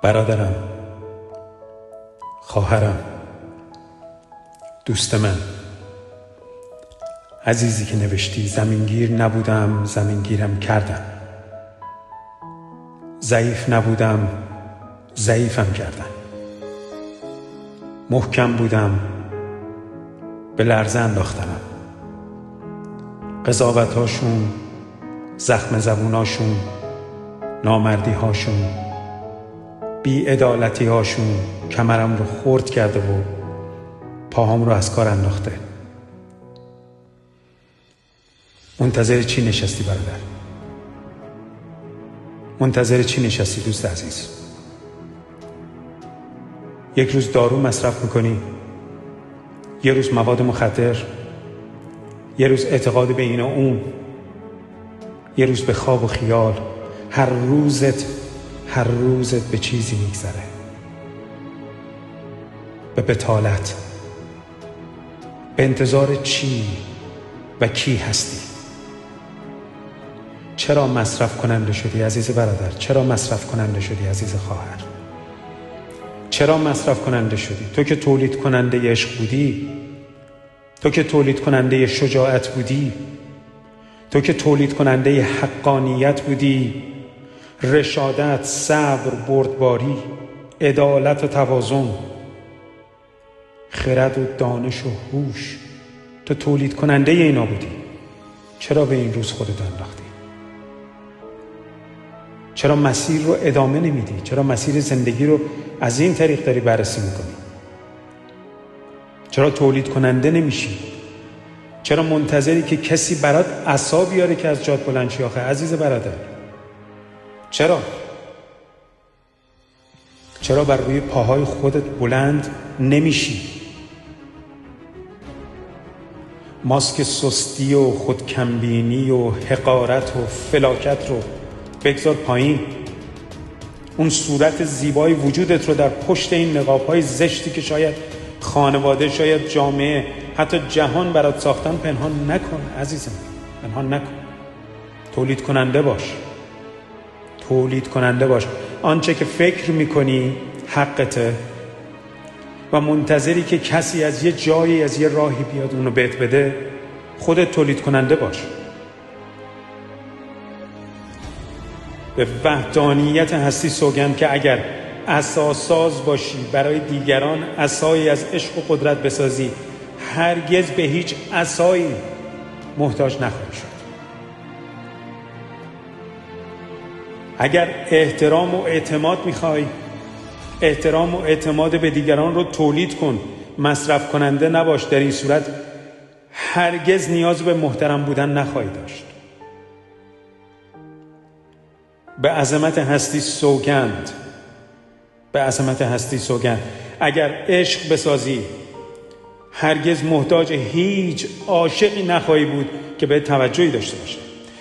برادرم، خواهرم، دوست من، عزیزی که نوشتی زمینگیر نبودم، زمینگیرم کردم. ضعیف نبودم، ضعیفم کردن. محکم بودم، به لرزه انداختنم. قضاوت‌هاشون، زخم زبوناشون، نامردی‌هاشون، بی‌عدالتی‌هاشون کمرم رو خرد کرده و پاهام رو از کار انداخته. منتظر چی نشستی برادر؟ منتظر چی نشستی دوست عزیز؟ یک روز دارو مصرف میکنی، یه روز مواد مخدر، یه روز اعتقاد به این و اون، یه روز به خواب و خیال. هر روزت به چیزی میگذره، به بطالت. به انتظار چی و کی هستی؟ چرا مصرف کننده شدی عزیز برادر؟ چرا مصرف کننده شدی عزیز خواهر؟ چرا مصرف کننده شدی؟ تو که تولید کننده عشق بودی، تو که تولید کننده شجاعت بودی، تو که تولید کننده حقانیت بودی، رشادت، صبر، بردباری، عدالت و توازن، خرد و دانش و هوش. تو تولید کننده اینا بودی. چرا به این روز خودت انداختی؟ چرا مسیر رو ادامه نمیدی؟ چرا مسیر زندگی رو از این طریق داری بررسی میکنی؟ چرا تولید کننده نمیشی؟ چرا منتظری که کسی برات عصا بیاره که از جات بلند شی آخه عزیز برادر؟ چرا بر روی پاهای خودت بلند نمیشی؟ ماسک سستی و خودکمبینی و حقارت و فلاکت رو بگذار پایین. اون صورت زیبای وجودت رو در پشت این نقاب‌های زشتی که شاید خانواده، شاید جامعه، حتی جهان برات ساختن پنهان نکن عزیزم، پنهان نکن. تولید کننده باش. آنچه که فکر میکنی حقته و منتظری که کسی از یه جایی، از یه راهی بیاد اونو بهت بده. خودت تولید کننده باش. به وحدانیت هستی سوگند که اگر عصاساز باشی برای دیگران، عصایی از عشق و قدرت بسازی، هرگز به هیچ عصایی محتاج نخواهی شد. اگر احترام و اعتماد میخوای، احترام و اعتماد به دیگران رو تولید کن، مصرف کننده نباش. در این صورت هرگز نیاز به محترم بودن نخواهی داشت. به عظمت هستی سوگند، به عظمت هستی سوگند. اگر عشق بسازی، هرگز محتاج هیچ عاشقی نخواهی بود که به توجهی داشته باشه.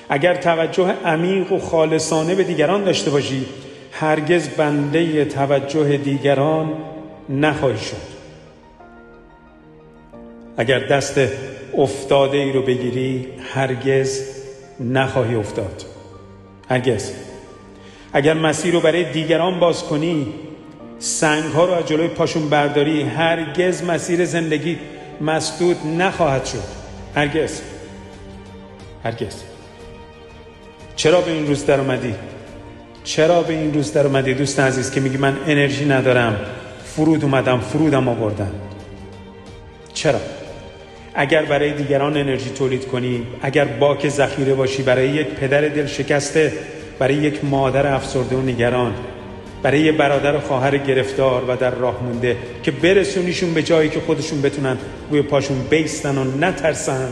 اگر توجه عمیق و خالصانه به دیگران داشته باشی، هرگز بنده توجه دیگران نخواهی شد. اگر دست افتاده ای رو بگیری، هرگز نخواهی افتاد. هرگز. اگر مسیر رو برای دیگران باز کنی، سنگ ها رو از جلوی پاشون برداری، هرگز مسیر زندگی مسدود نخواهد شد. هرگز. چرا به این روز در اومدی؟ چرا به این روز در اومدی دوست عزیز که میگی من انرژی ندارم، فرودم آوردن؟ چرا؟ اگر برای دیگران انرژی تولید کنی، اگر باک ذخیره باشی برای یک پدر دل شکسته، برای یک مادر افسرده و نگران، برای یک برادر و خواهر گرفتار و در راه مونده، که برسونیشون به جایی که خودشون بتونن روی پاشون بیستن و نترسن،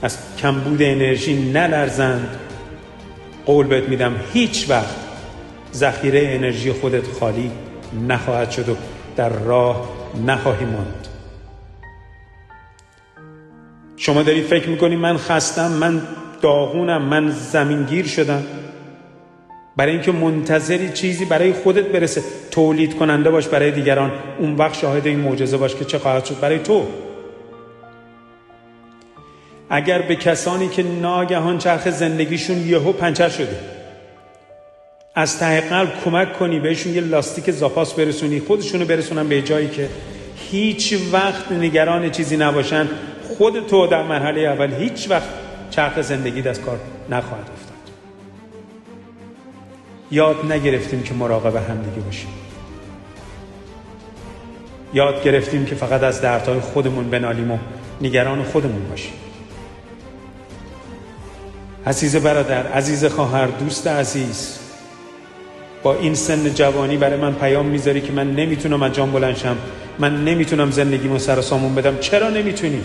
از کمبود انرژی نلرزند، قول بهت میدم هیچ وقت ذخیره انرژی خودت خالی نخواهد شد و در راه نخواهی ماند. شما داری فکر میکنی من خستم، من داغونم، من زمینگیر شدم، برای اینکه منتظری چیزی برای خودت برسه. تولید کننده باش برای دیگران. اون وقت شاهد این معجزه باش که چه خواهد شد برای تو. اگر به کسانی که ناگهان چرخ زندگیشون یهو پنچر شده، از ته قلب کمک کنی بهشون یه لاستیک زاپاس برسونی، خودشونو برسونن به جایی که هیچ وقت نگران چیزی نباشن. خود تو در مرحله اول هیچ وقت چرخ زندگی از کار نخواهد افتاد. یاد نگرفتیم که مراقب همدیگه باشیم. یاد گرفتیم که فقط از دردهای خودمون بنالیم و نگران خودمون باشیم. عزیز برادر، عزیز خواهر، دوست عزیز، با این سن جوانی برای من پیام میذاری که من نمیتونم از جام بلند شم، من نمیتونم زندگیمو سر و سامون بدم. چرا نمیتونی؟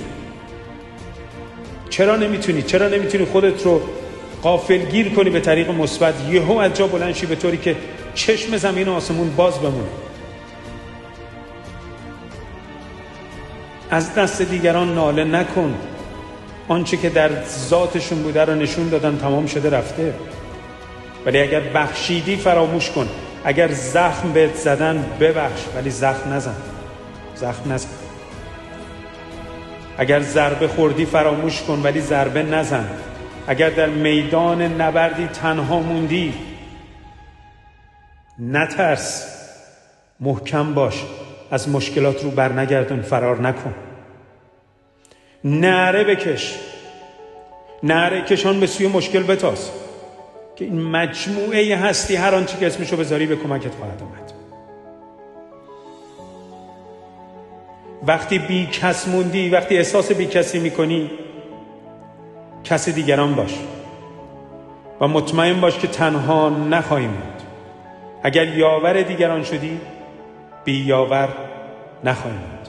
چرا نمیتونی؟ چرا نمیتونی خودت رو غافلگیر کنی به طریق مثبت، یهو از جا بلند شی به طوری که چشم زمین و آسمون باز بمونه؟ از دست دیگران ناله نکن. آنچه که در ذاتشون بوده رو نشون دادن، تمام شده رفته. ولی اگر بخشیدی فراموش کن. اگر زخم بهت زدن ببخش، ولی زخم نزن. زخم نزن. اگر ضربه خوردی فراموش کن، ولی ضربه نزن. اگر در میدان نبردی تنها موندی، نترس، محکم باش، از مشکلات رو برنگردون، فرار نکن. نعره بکش، نعره کشان به سوی مشکل بتاز که این مجموعه هستی هر آنچه که اسمشو بذاری به کمکت خواهد آمد. وقتی بی کس موندی، وقتی احساس بی کسی میکنی، کس دیگران باش و مطمئن باش که تنها نخواهی موند. اگر یاور دیگران شدی، بی یاور نخواهی موند.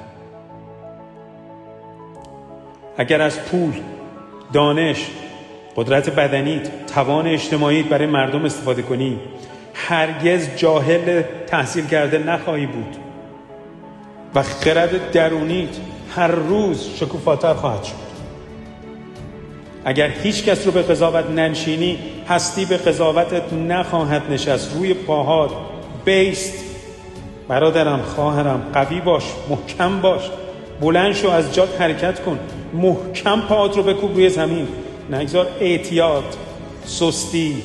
اگر از پول، دانش، قدرت بدنیت، توان اجتماعیت برای مردم استفاده کنی، هرگز جاهل تحصیل کرده نخواهی بود و خرد درونیت هر روز شکوفاتر خواهد شد. اگر هیچ کس رو به قضاوت ننشینی، هستی به قضاوتت نخواهد نشست. روی پاهات بیست. برادرم، خواهرم، قوی باش، محکم باش، بلند شو، از جات حرکت کن، محکم پاهات رو بکوب روی زمین. نگذار اعتیاد، سستی،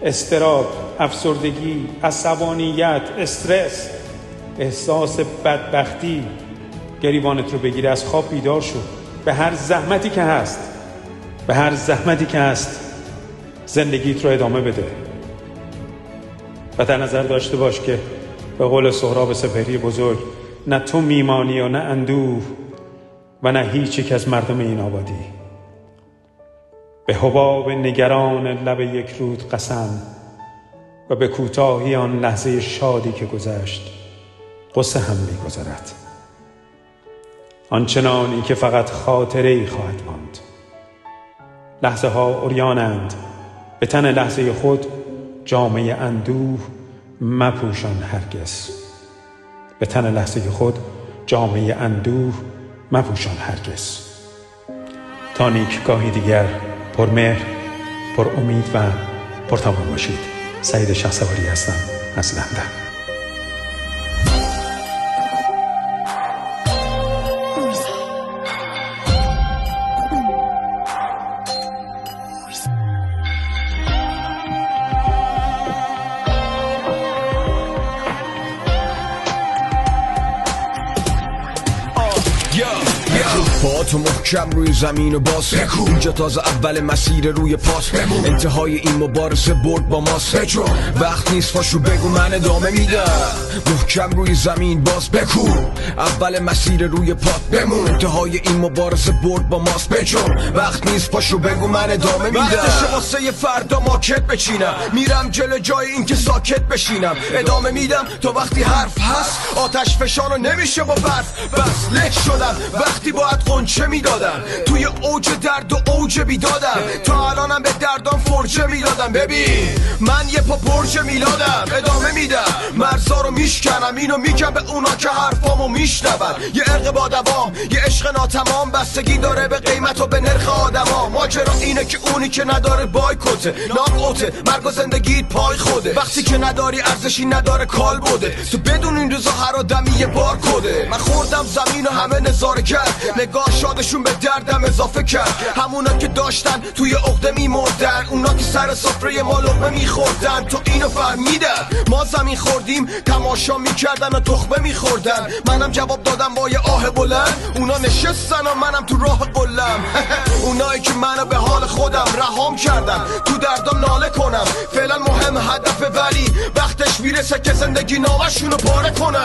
اضطراب، افسردگی، عصبانیت، استرس، احساس بدبختی گریبانت رو بگیره. از خواب بیدار شو. به هر زحمتی که هست، به هر زحمتی که هست زندگیت رو ادامه بده و در نظر داشته باش که به قول سهراب سپهری بزرگ، نه تو میمانی و نه اندوه و نه هیچ یک از مردم این آبادی. به حباب نگران لب یک رود قسم و به کوتاهی آن لحظه شادی که گذشت قصه هم می‌گذرد. آنچنانی که فقط خاطره‌ای خواهد ماند. لحظه ها عریانند، به تن لحظه خود جامه اندوه مپوشان هرگز. به تن لحظه خود جامه اندوه مپوشان هرگز. تا نیکگاهی دیگر، پرمهر، پر امید و پرتوان باشید. سعید شهسواری هستم از لندن. پاهاتو محکم روی زمین و باز اینجا تازه اول مسیر روی پاس، انتهای این مبارزه برد با ماست. وقت نیست پاشو بگو من ادامه میدم، محکم روی زمین باز بکو، اول مسیر روی پات بمون، انتهای این مبارزه برد با ماست. بجون وقت نیست پاشو بگو من ادامه میدم، وقتشه واسه یه فردا ماکت بچینم، میرم جلو جای این که ساکت بشینم، ادامه میدم تا وقتی حرف هست، آتش فشانو نمیشه با برف بس. له شدم وقتی باید قنچه میدادم، توی اوج درد و اوج بیدادم، تا الانم به دردام فرجه میدادم. ببین من یه پا برج میلادم، ادامه میدم مرزا رو میشکنم، اینو میگم به اونا که حرفامو میشنون. یه عرق با دوام، یه عشق ناتمام، بستگی داره به قیمت و به نرخ آدما. ماجرا اینه که اونی که نداره بایکوته، ناک اوته، مرگ و زندگیت پای خوده. وقتی که نداری ارزشی نداره کال بوده، تو بدون این روزا هر آدمی یه بار کده. من خوردم زمین و همه نظاره کرد، نگاه یادشون به دردم اضافه کرد. همونا که داشتن توی عقده میمردن، اونا که سر سفره ما لقمه میخوردن. تو اینو فهمیدن ما زمین خوردیم، تماشا میکردن و تخمه میخوردن. منم جواب دادم با یه آه بلند، اونا نشستن و منم تو راه قلم. اونایی که منو به حال خودم رهام کردن، تو دردم ناله کنم. فعلا مهم هدفه، ولی وقتش میرسه که زندگی نامشونو پاره کنم.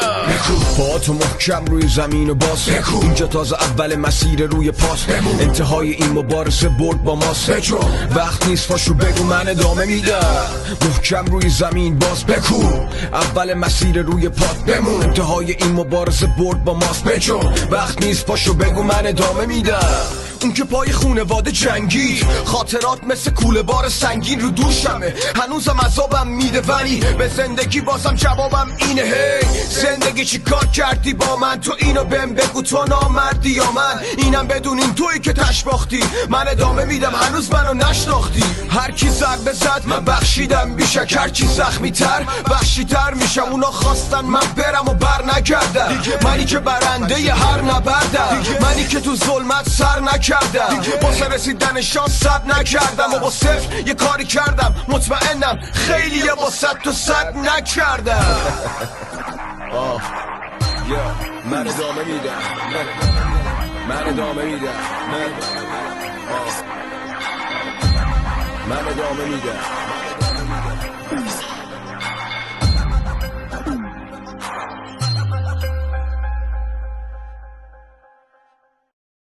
پاتو محکم روی زمین و باز، اینجا تازه اول مسیر روی پاس. انتهای این مبارزه برد با ماست. وقت نیست پاشو بگو من ادامه میدم. محکم روی زمین باز بگو، اول مسیر روی پات بمون. انتهای این مبارزه برد با ماست. وقت نیست پاشو بگو من ادامه میدم. اون که پای خونواده جنگید، خاطرات مثل کوله بار سنگین رو دوشمه. هنوزم عذابم میده ولی به زندگی بازم جوابم اینه. هی زندگی چی کار کردی با من؟ تو اینو بهم بگو، تو نامردی یا من؟ اینم بدونین تویی که تشباختی. من ادامه میدم، هنوز منو نشناختی. هر کی ضربه زد من بخشیدم بیشک، هر کی زخمی تر وحشی تر میشم. اونا خواستن من برم و بر نگردم، منی که برنده ی هر نبردم. منی که تو ظلمت سر نکردم، واسه رسیدن شانس صد نکردم و با صفر یه کاری کردم. مطمئنم خیلی یه با صد تو صد نکردم. من ادامه میدم، من ادامه میدم، من ادامه میدم.